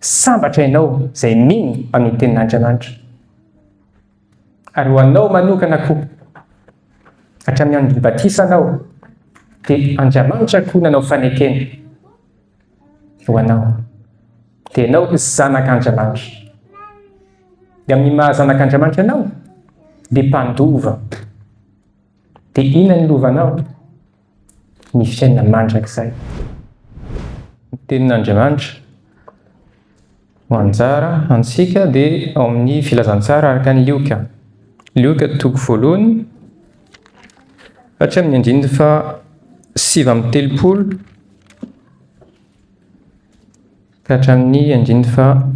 sambatra ianao izay mino amin'ny tenin'Andriamanitra. Ary ho anao manokana koa, hatramin'ny andro batisanao, dia Andriamanitra koa nanao fanekena ho anao. Dia ianao zanak'Andriamanitra. Dia amin'ny mahazanak'Andriamanitra ianao, dia mpandova. Dia inona ny lovanao? Ny fiainana mandrakizay. Tenin'Andriamanitra ho anjara antsika dia ao amin'ny filazantsara araka ny Lioka. Lioka toko voalohany hatramin'ny andininy fa 7:30 ka hatramin'ny andininy fa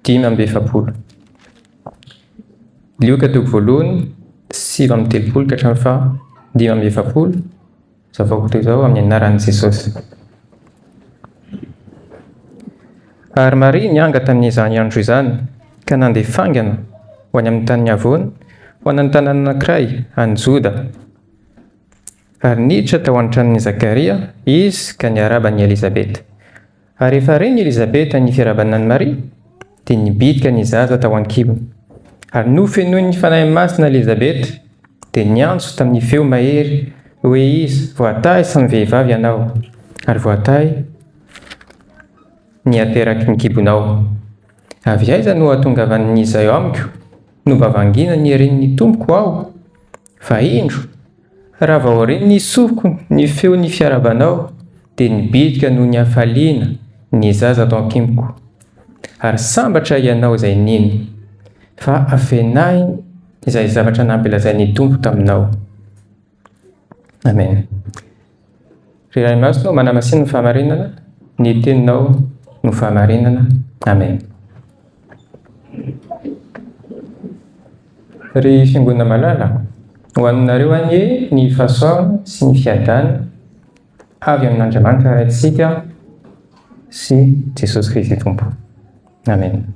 5:40. Lioka toko voalohany 7:30 ka hatramin'ny fa 5:40. Zavaiko toy izao amin'ny anaran'i Jesosy. Ary Maria nianga tamin'izany andro izany ka nandeha faingana ho any amin'ny tany havoana ho any an-tanàna anankiray any Joda. Ary niditra tao an-tranon'i Zakaria izy ka niaraban'i Elizabeta. Ary rehefa ren'i Elizabeta ny fiarahaban'i Maria dia nibitika ny zaza tao an-kibony. Ary no feon'ny Fanahy Masina Elizabeta dia niantso tamin'ny feo mahery hoe izy voatahy samy vehivavy ianao ary voatahy niateraky ny kibonao. Avy aiza no ahatongavan'izao izay amiko no mba vangian'ny ren'ny tompoko aho, fa indro raha vao ren'ny sofiko ny feon'ny fiarahabanao dia nibitika no niafaliana ny zaza tao an-kiboko. Ary sambatra ianao izay niny, fa feon'ny izay zavatra nampilazain'ny tompo taminao. Amen. Ry Ary Masina manamasina ny fahamarinana, ny teninao no fahamarinana. Amen. Ry fiangonana malala, ho anareo anie ny fahasoavana sy ny fiadana avy amin'Andriamanitra raintsika sy Jesosy Kristy Tompo. Amen.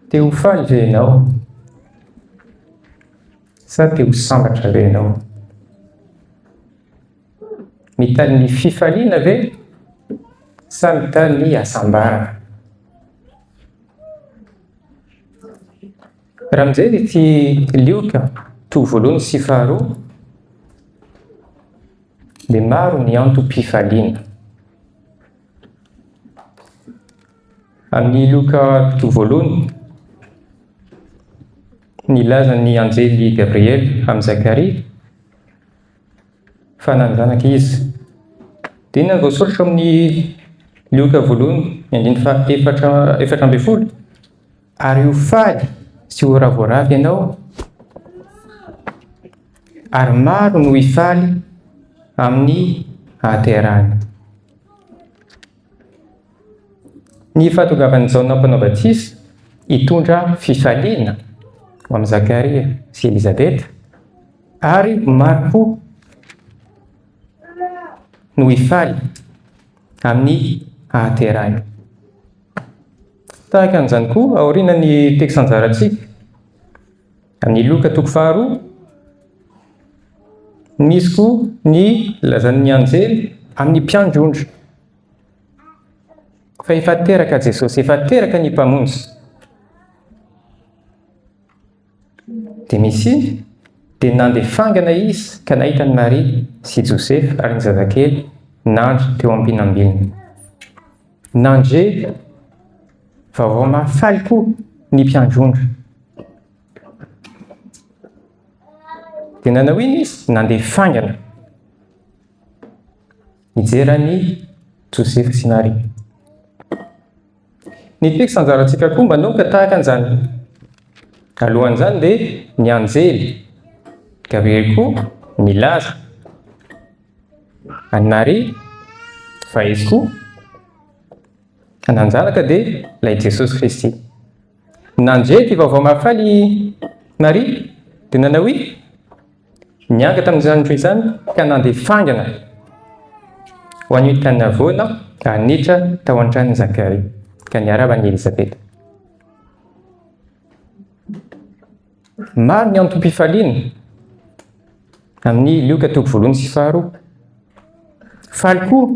Te ho faly ve ianao? Sa te ho sambatra ve ianao? Mitaly ny fifaliana ve? Sa mitaly ny asambara? Raha mijery ity Lioka toko voalohany sy faharoa dia maro ny antom-pifaliana. Amin'ny Lioka toko voalohany nilaza ny anjely Gabriel amin'ny Zakaria fa nanjanaka izy. Dia inona no voasoratra amin'ny Lioka voalohany andininy fa 4:40? Ary ho faly sy ho ravoaravy ianao, ary maro no hifaly amin'ny ahaterahany. Ny fahatongavan'izao nampanao batisa hitondra fifaliana ho amin'ny Zakaria sy Elizabeta, ary maro koa no hifaly amin'ny ahaterahany. Tahaka an'izany koa aorianany teksa anjarantsika amin'ny Lioka toko faharoa, misy koa ny lazan'ny anjely amin'ny mpiandrondro. Fa efa teraka Jesosy, efa teraka ny mpamonjy. Dia misy dia nandeha faingana izy ka nahitany Maria sy Josefa ary ny zazakely nandry teo am-pinambininy. Nandre vaovao mahafaly koa ny mpiandrondro. Dia nanao iny izy? Nandeha faingana hijerany Josefa sy Maria. Ny teksa anjarantsika koa manomboka tahaka an'izany. Alohan'izany dia ny anjely Gabriel koa nilaza any Maria fa izy koa nanjanaka dia ilay Jesosy Kristy. Nandre ty vaovao mahafaly Maria dia nanao hoe nianga tamin'izany andro izany ka nandeha faingana ho an'io tany havoana ka niditra tao an-tranon'i Zakaria ka niaraban'i Elizabeta. Maro ny antom-pifaliana amin'ny Lioka toko voalohany sy faharoa. Faly koa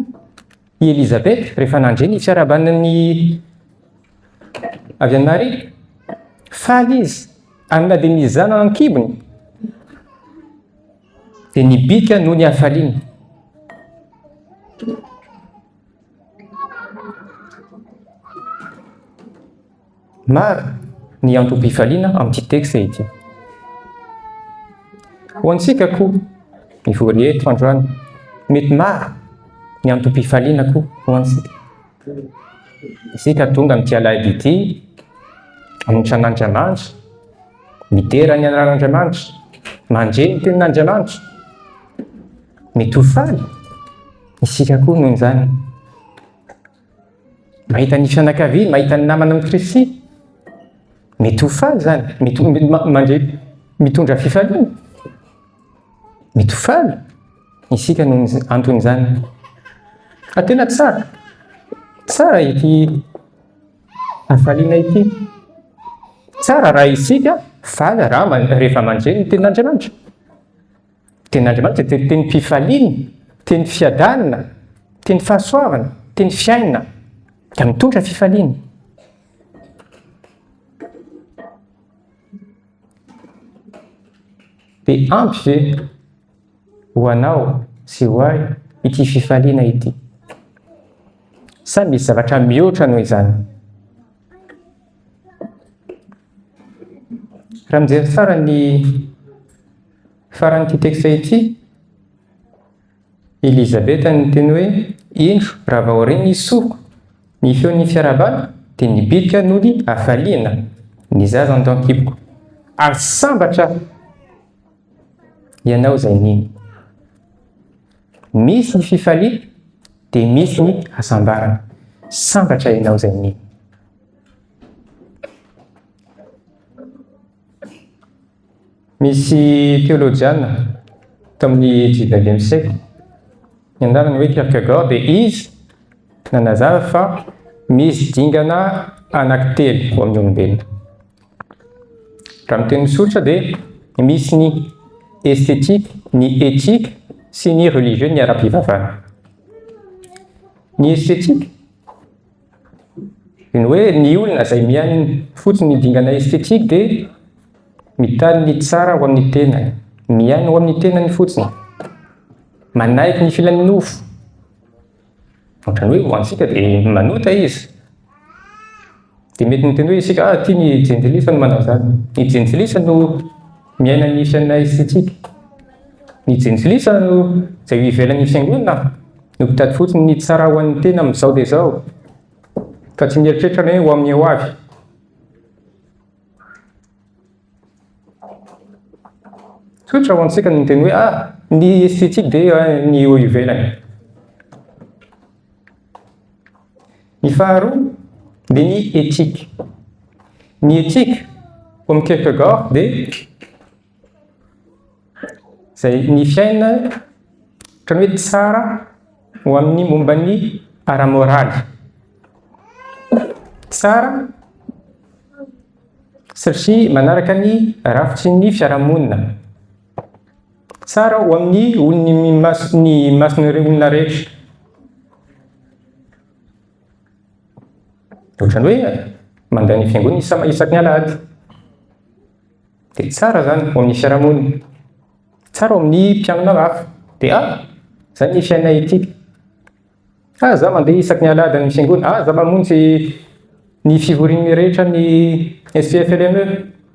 i Elizabeta rehefa nandre ny fiarahaban'ny amin'ny Maria. Faly izy ary na dia nisy zanany an-kibony dia nibitika noho ny hafaliany. Maro ny antom-pifaliana amin'ity teksta ity. Ho antsika koa mivory eto androany, mety maro ny antom-pifaliana koa ho antsika. Isika tonga amin'ity alahady ity amin'ny tran'Andriamanitra, midera ny anaran'Andriamanitra, mandre ny tenin'Andriamanitra, mety ho faly isika koa noho izany. Mahita ny fianakaviana, mahita ny namana amin'ny Kristy, mety ho faly zany, mety mitondra fifaliana, mety ho faly isika noho anton'izany. Tena tsara ity hafaliana ity. Tsara raha isika faly raha rehefa mandre ny tenin'Andriamanitra. Tenin'Andriamanitra dia teny mpifaliana, teny fiadanana, teny fahasoavana, teny fiainana, ka mitondra fifaliana. Dia ampy ve ho anao sy ho ahy ity fifaliana ity? Sa misy zavatra mihoatra noho izany? Raha mijery tsara ny faran'ity teksta ity, Elizabeta ny teny hoe indro raha vao ren'i soko ny feon'ny fiarahaban'i dia nibitika noho ny hafaliana ny zazany tao an-kiboko. Ary sambatra ianao izay niny. Misy ny fifaliana dia misy ny hasambarana. Sambatra ianao izay niny. Misy théologiana tamin'ny 19e siècle, ny anarany hoe Kierkegaard, dia izy nanazava fa misy dingana anankitelo ho amin'ny olombelona. Raha miteny misotra dia misy ny estetika, ny etika sy ny religieux, ny ara-pivavahana. Ny estetika ny hoe ny olona izay mihaino fotsiny ny dingana estetika dia mitany ny tsara ho amin'ny tenany, mihaino ho amin'ny tenany fotsiny, manaiky ny filan'ny nofo. Ohatrany hoe ho antsika dia manota izy. Dia mety miteny hoe isika tia ny jenjilisa no manao izany. Ny jenjilisa no miaina ny fiainana estetika. Ny jenjilisa no izay ivelan'ny fiangonana no mitady fotsiny ny tsara ho an'ny tena amin'izao dia izao, fa tsy mieritreritra hoe ho amin'ny ho avy. Tsotra ho antsika no miteny hoe ny estetika dia ny eo ivelany. Ny faharoa dia ny etika. Ny etika ho amin'ny Kierkegaard dia izay ny fiainana ohatrany hoe tsara ho amin'ny momban'ny ara-moraly. Tsara satria manaraka ny rafitry ny fiarahamonina. Tsara ho amin'ny olona ny mason'ireo olona rehetra. Ohatrany hoe mandeha ny fiangonana isaky ny alahady. Dia tsara zany ho amin'ny fiarahamonina. Tsara ho amin'ny mpianona hafa. Dia izany ny fiainana etika. Za mandeha isaky ny alahady amin'ny fiangonana. Za mamonjy ny fivoriany rehetra ny SPFLME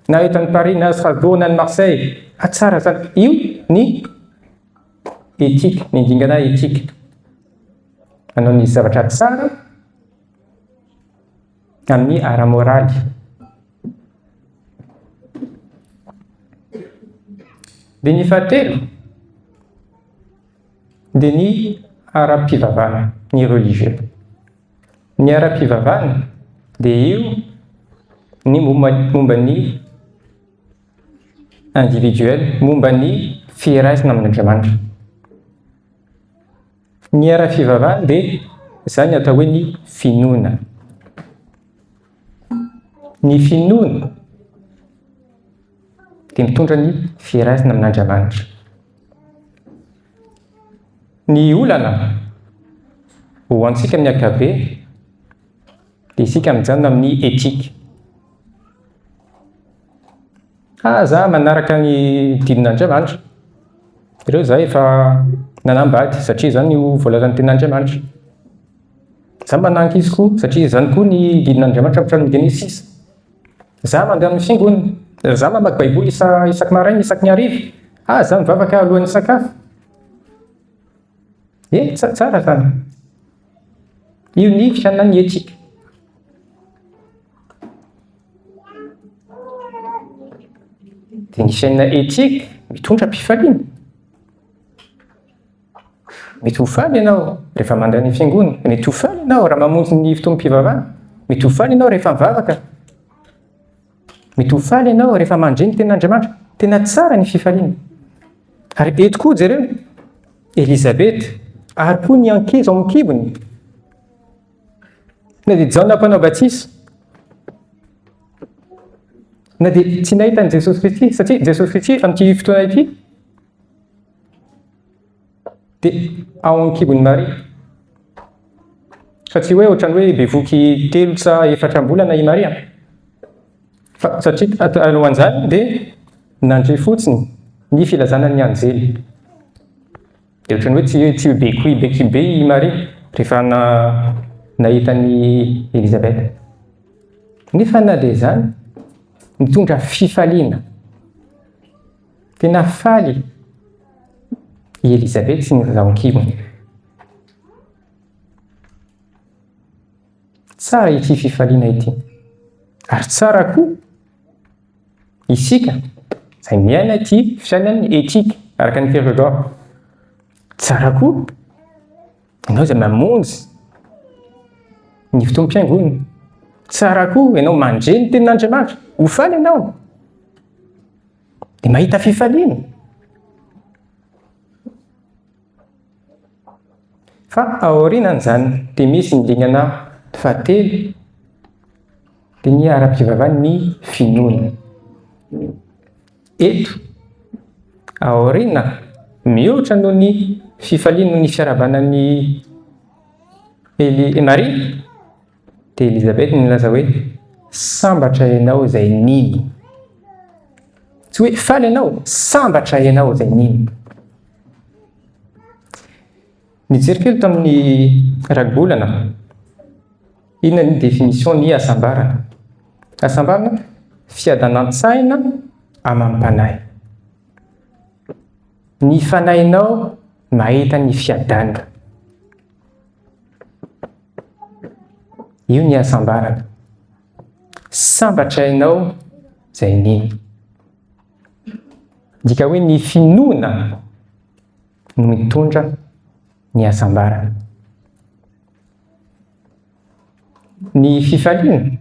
na eto any Paris na Strasbourg na ny Marseille. Tsara zany. Io ny etika, ny dingana etika. Manao ny zavatra tsara amin'ny ara-moraly. Dia ny fahatelo dia ny ara-pivavahana, ny religieux. Ny ara-pivavahana dia io ny momba ny individuel, momba ny firaisana amin'Andriamanitra. Ny ara-fivavahana dia izany atao hoe ny finoana. Ny finoana dia mitondra ny firaisana amin'Andriamanitra. ny olana ho antsika amin'ny akabe dia isika mijanona amin'ny etika. Za manaraka ny didin'Andriamanitra, ireo za efa nanambady satria zany io voalazan'ny tenin'Andriamanitra. Za mananky izy koa satria zany koa ny didin'Andriamanitra amin'ny Genesisy. Za mandeha amin'ny fiangonana, za mamaky baiboly isaky maraina, isaky ny hariva. Za mivavaka alohan'ny sakafo. Tsara zany. Io ny fiainana ny etika. Dia ny fiainana etika mitondra mpifaliana. Mety ho faly ianao rehefa mandeha any fiangonana, mety ho faly ianao raha mamonjy ny fotoam-pivavahana, mety ho faly ianao rehefa mivavaka, mety ho faly ianao rehefa mandre ny tenin'Andriamanitra. Tena tsara ny fifaliana. Ary eto koa jereo Elizabeta, ary koa ny ankizy ao an-kibony, na dia Jaona mpanao batisa, na dia tsy nahita an'i Jesosy Kristy, satria Jesosy Kristy amin'ity fotoana ity dia ao an-kibony Maria. Fa tsy hoe ohatrany hoe bevoky 3 sa 4 i Maria. Fa satria alohan'izany dia nandre fotsiny ny filazana ny anjely. Dia ohatrany hoe tsy be i Maria rehefa nahita ny Elizabeta. Nefa na dia zany mitondra fifaliana. Tena faly i Elizabeta sy ny ao an-kibony. Tsara ity fifaliana ity. Ary tsara koa isika izay miaina ity fiainan'ny etika araka ny Theodore. Tsara koa ianao izay mamonjy ny fotoam-piangonana. Tsara koa ianao mandre ny tenin'Andriamanitra. Ho faly ianao dia mahita fifaliana. Fa aorianan'izany dia misy ny lignana fahatelo dia ny ara-pivavahany finoana. Eto aoriana mihoatra noho ny fifaliana noho ny fiarahaban'i Maria dia Elizabeta nilaza hoe sambatra ianao izay niny. Tsy hoe faly ianao, sambatra ianao izay niny. Nijery kely tamin'ny ragbolana, inona ny definition ny asambarana? Asambarana fiadanan-tsaina amam-panahy. Ny fanahinao mahita ny fiadana. Io ny asambarana. Sambatra ianao izay niny. Dika hoe ny finoana no mitondra ny asambarana. Ny fifaliana,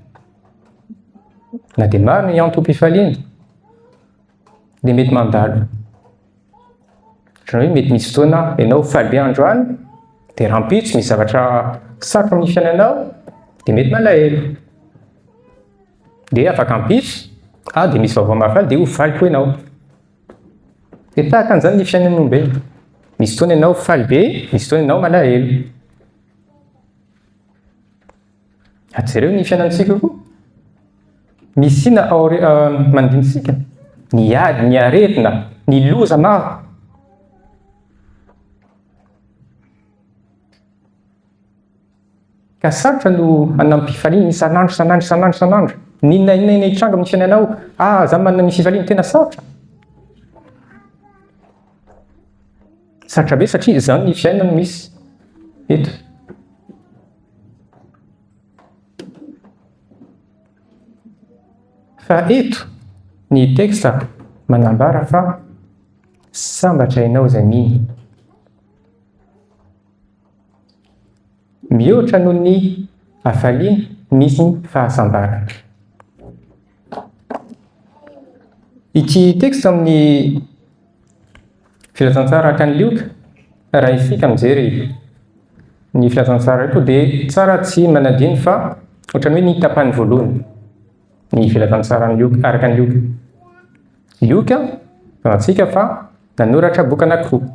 na dia maro ny antom-pifaliana, dia mety mandalo. Ohatrany hoe mety misy fotoana ianao faly be androany dia rampitso misy zavatra sarotra amin'ny fiainanao dia mety malahelo. Dia afaka ampitso, dia misy vaovao mahafaly dia ho faly koa ianao. Dia tahaka an'izany ny fiainan'ny olombelona. Misy fotoana ianao faly be, misy fotoana ianao malahelo. Jereo ny fiainantsika koa. Misy na mandinisika, ny ady, ny aretina, ny loza maro. Ka sarotra no anampifaliana isanandro. Ninona hitranga amin'ny fiainanao, za manana ny fifaliana tena sarotra. Sarotra be satria izany ny fiainana misy eto. Fa eto ny teksta manambara fa sambatra ianao izay niny. Mihoatra noho ny hafaliana misy ny fahasambarana. Ity teksta amin'ny filazantsara araka ny Lioka, raha isika mijery ny filazantsara eto dia tsara tsy manadiny fa ohatrany hoe ny tapany voalohany ny filazantsara araka ny Lioka. Lioka fantatsika fa nanoratra boky anankiroa.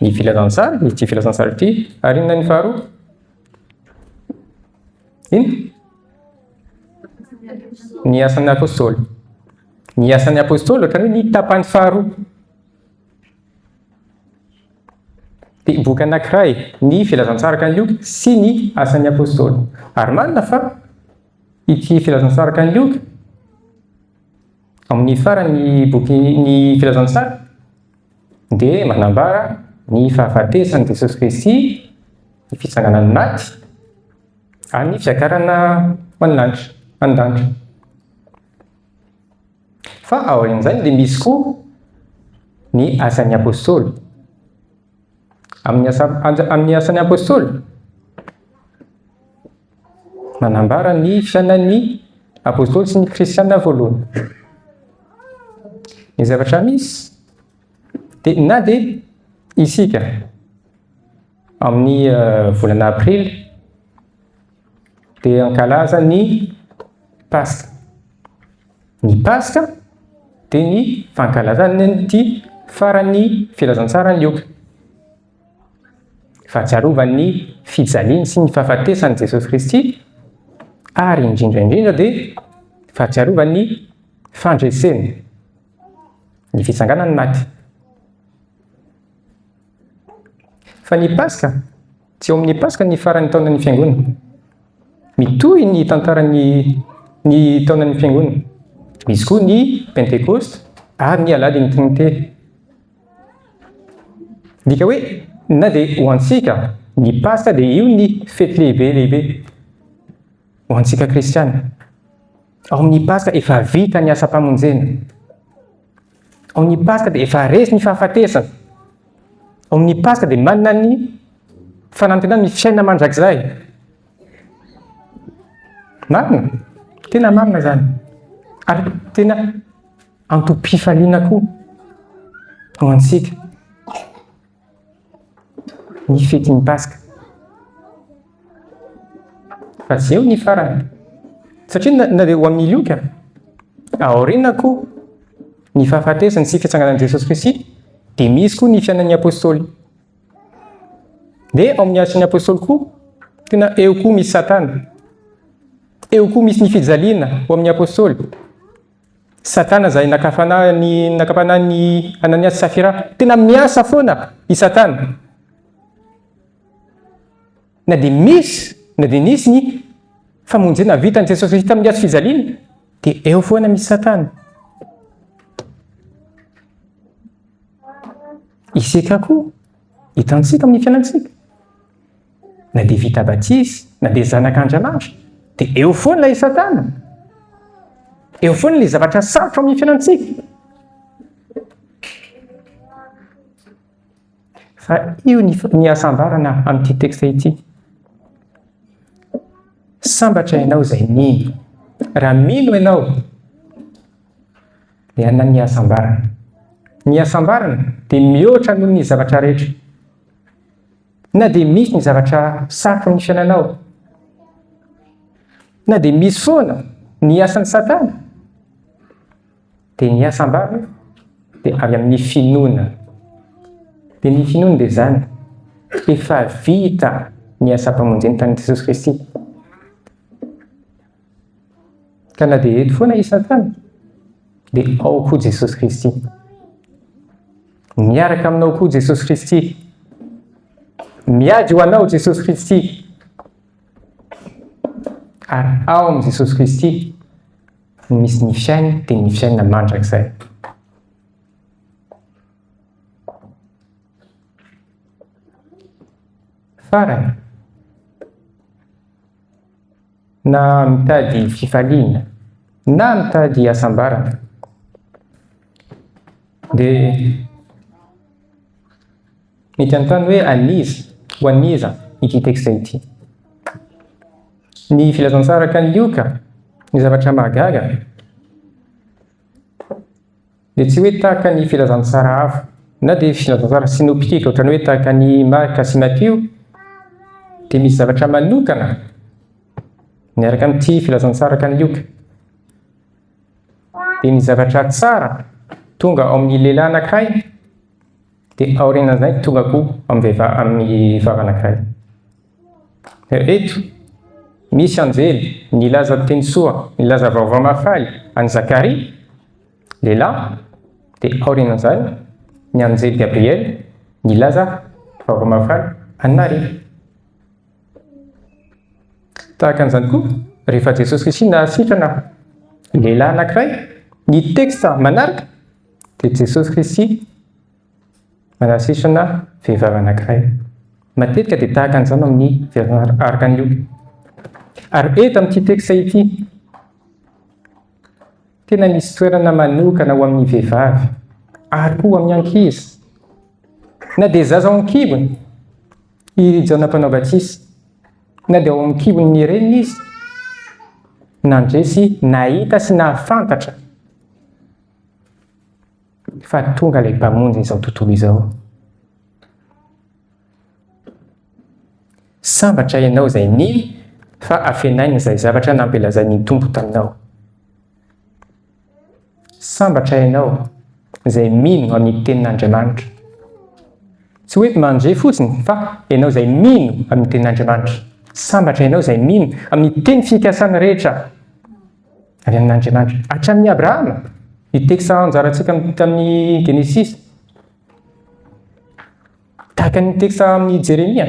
ny filazantsara, ity filazantsara ity, ary inona ny faharoa? Ino? Ny asan'ny apôstôly. Ny asan'ny apôstôly ohatrany hoe ny tapany faharoa. Dia boky anankiray, ny filazantsara ka ny Lioka sy ny asan'ny apôstôly. Ary marina fa ity filazantsara ka ny Lioka amin'ny farany boky ny filazantsara dia manambara ny fahafatesan'i Jesosy Kristy, ny fitsanganany maty, ary ny fiakarana ho any lanitra, an-danitra. Fa aorian'izany dia misy koa ny asan'ny apôstôly. Amin'ny asan'ny apôstôly manambara ny fiainan'ny apôstôly sy ny kristianina voalohany. Ny zavatra misy dia na dia isika amin'ny volana aprily dia ankalaza ny Paska. Ny Paska dia ny fankalazana ity farany filazantsara ny Lioka. Fahatsiarovan'ny fijaliany sy ny fahafatesan'i Jesosy Kristy, ary indrindra dia fahatsiarovan'ny fandreseny, ny fitsanganany maty. Fa ny Paska, tsy eo amin'ny Paska ny faran'ny taonan'ny fiangonana. Mitohy ny tantaran'ny taonan'ny fiangonana. Misy koa ny Pentekoste ary ny Aladin'ny Trinité. Dika hoe na dia ho antsika ny Paska dia io ny fety lehibe ho antsika kristiana. Ao amin'ny Paska efa vita ny asa-pamonjena. Ao amin'ny Paska dia efa resy ny fahafatesana. Ao amin'ny Paska dia manana ny fanantenana ny fiainana mandrakizay. Marina, tena marina zany. Ary tena antom-pifaliana koa ho antsika ny fetin'ny Paska. Fa tsy eo ny farany. Satria na dia ho amin'ny Lioka, aoriana koa ny fahafatesany sy fitsanganan'i Jesosy Kristy, dia misy koa ny fiainan'ny apôstôly. Dia ao amin'ny asan'ny apôstôly koa, tena eo koa misy Satana. Eo koa misy ny fijaliana ho amin'ny apôstôly. Satana izay nakapanahy ny Anania sy Safira, tena miasa foana i Satana. Na dia nisy ny famonjena vitan'i Jesosy Kristy tamin'ny aso fijaliana, dia eo foana misy Satana. Isika koa hitantsika amin'ny fiainantsika. Na dia vita batisy, na dia zanak'Andriamanitra, dia eo foana ilay Satana. Eo foana ilay zavatra sarotra amin'ny fiainantsika. Fa io ny asambarana amin'ity teksta ity. Sambatra ianao izay mino. Raha mino ianao dia hanana ny asambarana. Ny asambarana dia mihoatra noho ny zavatra rehetra. Na dia misy ny zavatra sarotra amin'ny fiainanao, na dia misy foana ny asan'ny Satana, dia ny asambarana dia avy amin'ny finoana. Dia ny finoana dia zany, efa vita ny asa-pamonjeny tamin'i Jesosy Kristy. Ka na dia eto foana i Satana, dia ao koa Jesosy Kristy. Miaraka aminao koa Jesosy Kristy. Miady ho anao Jesosy Kristy. Ary ao amin'ny Jesosy Kristy misy ny fiainana dia ny fiainana mandrakizay. Farany, na mitady fifaliana, na mitady asambarana, dia mety anontany hoe aniza ho aniza ity teksta ity. Ny filazantsara ka ny Lioka, ny zavatra mahagaga, dia tsy hoe tahaka ny filazantsara hafa, na dia filazantsara sinoptika, ohatrany hoe tahaka ny Marika sy Matio, dia misy zavatra manokana miaraka amin'ity filazantsara ka ny Lioka. Dia ny zavatra tsara tonga ao amin'ny lehilahy anankiray dia aorianan'izay tonga koa amin'ny vavy anankiray. Eto misy anjely nilaza teny soa, nilaza vaovao mafaly an'i Zakaria lehilahy, dia aorianan'izany ny anjely Gabriel nilaza vaovao mafaly an'i Maria. Tahaka an'izany koa rehefa Jesosy Kristy nasitrana lehilahy anankiray, ny teksta manaraka dia Jesosy Kristy manasitrana vehivavy anankiray. Matetika dia tahaka an'izany amin'ny vehivavy araka an'io. Ary eto amin'ity teksta ity tena misy toerana manokana ho amin'ny vehivavy ary koa amin'ny ankizy, na dia zaza ao an-kibony i Jona mpanao batisy, na dia ao an-kibony ny reniny izy, nandresy nahita sy nahafantatra fa tonga ilay mpamonjy izao tontolo izao. Sambatra ianao izay niny fa afenainy izay zavatra nampilazain'ny Tompo taminao. Sambatra ianao izay mino amin'ny tenin'Andriamanitra. Tsy hoe mandre fotsiny fa ianao izay mino amin'ny tenin'Andriamanitra. Sambatra ianao izay mino amin'ny teny fikasana rehetra avy amin'Andriamanitra. Hatramin'ny Abrahama, ny teksta anjarantsika tamin'ny Genesis, tahaka ny teksta amin'ny Jeremia.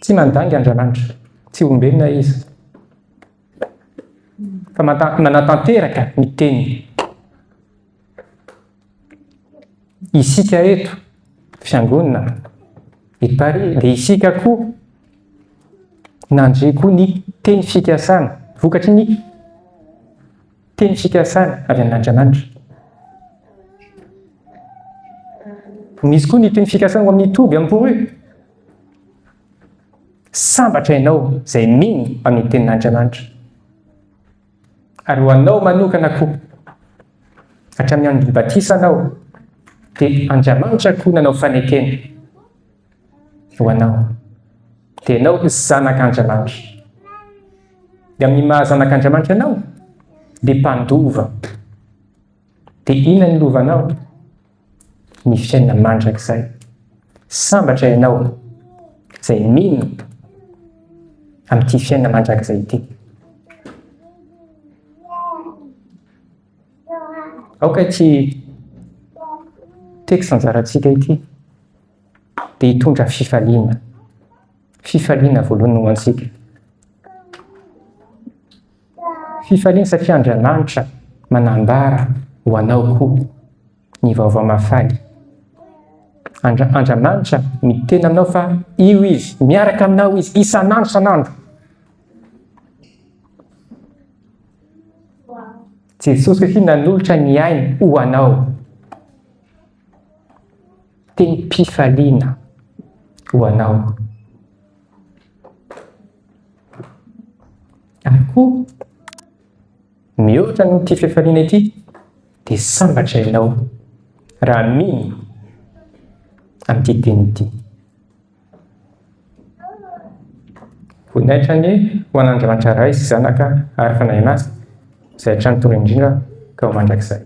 Tsy mandangy Andriamanitra, tsy olombelona izy, fa manatanteraka ny teny. Isika eto fiangonana eto Paris, dia isika koa nandre koa ny teny fikasana, vokatry ny teny fikasana avy amin'Andriamanitra. Misy koa ny teny fikasana ho amin'ny toby am-poroy. Sambatra ianao izay mino amin'ny tenin'Andriamanitra. Ary ho anao manokana koa, hatramin'ny andro batisa anao, dia Andriamanitra koa nanao fanekena ho anao. Dia ianao zanak'Andriamanitra. Dia amin'ny mahazanak'Andriamanitra ianao, dia mpandova. Dia inona ny lovanao? Ny fiainana mandrakizay. Sambatra ianao izay mino amin'ity fiainana mandrakizay ity. Aoka ity teksta anjarantsika ity dia hitondra fifaliana. Fifaliana voalohany ho antsika. Fifaliana satria Andriamanitra manambara ho anao koa ny vaovao mafaly. Andriamanitra miteny aminao fa io izy, miaraka aminao izy, isan'andro isan'andro. Jesosy Kristy nanolotra ny ainy ho anao. Tenim-pifaliana ho anao. Ary koa mihoatra n'ity fifaliana ity dia sambatra ianao raha mino amin'ity teny ity. Voninahitra ny ho an'Andriamanitra Ray sy Zanaka ary Fanahy Masina izay hatrany toy indrindra ka ho mandrakizay.